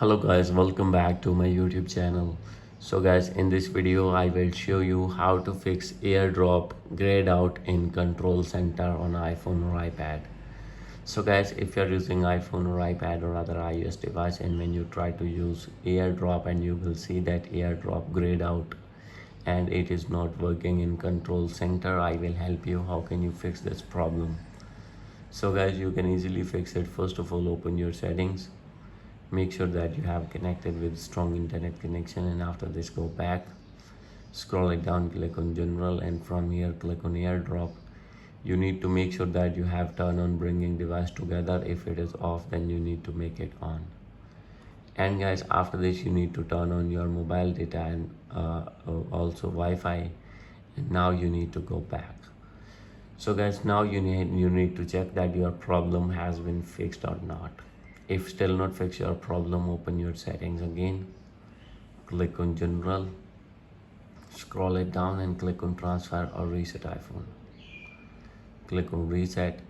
Hello guys, welcome back to my YouTube channel. So guys, in this video I will show you how to fix AirDrop grayed out in control center on iPhone or iPad. So guys, if you're using iPhone or iPad or other iOS device, and when you try to use AirDrop, and you will see that AirDrop grayed out and it is not working in control center, I will help you how can you fix this problem. So guys, you can easily fix it. First of all, open your settings. Make sure that you have connected with strong internet connection, and after this go back, scroll it down, click on general, and from here click on AirDrop. You need to make sure that you have turned on bringing device together. If it is off, then you need to make it on. And guys, after this you need to turn on your mobile data and also Wi-Fi, and now you need to go back. So guys, now you need to check that your problem has been fixed or not. If still not fix your problem, open your settings again, click on general, scroll it down and click on transfer or reset iPhone. Click on reset,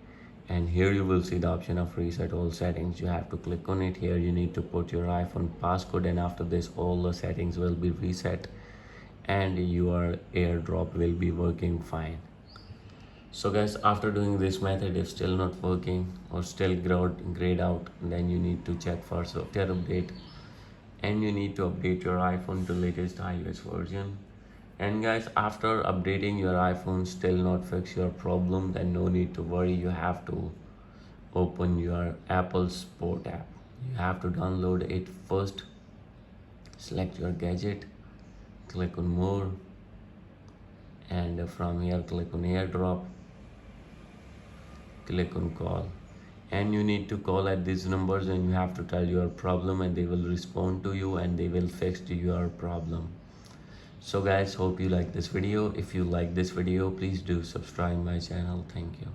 and here you will see the option of reset all settings. You have to click on it. Here you need to put your iPhone passcode, and after this all the settings will be reset and your AirDrop will be working fine. So guys, after doing this method, if still not working or still grayed out, then you need to check for software update, and you need to update your iPhone to latest iOS version. And guys, after updating your iPhone still not fix your problem, then no need to worry. You have to open your Apple Sport app. You have to download it first. Select your gadget, click on more, and from here click on AirDrop, click on call, and you need to call at these numbers, and you have to tell your problem, and they will respond to you and they will fix your problem. So guys, hope you like this video. If you like this video, please do subscribe my channel. Thank you.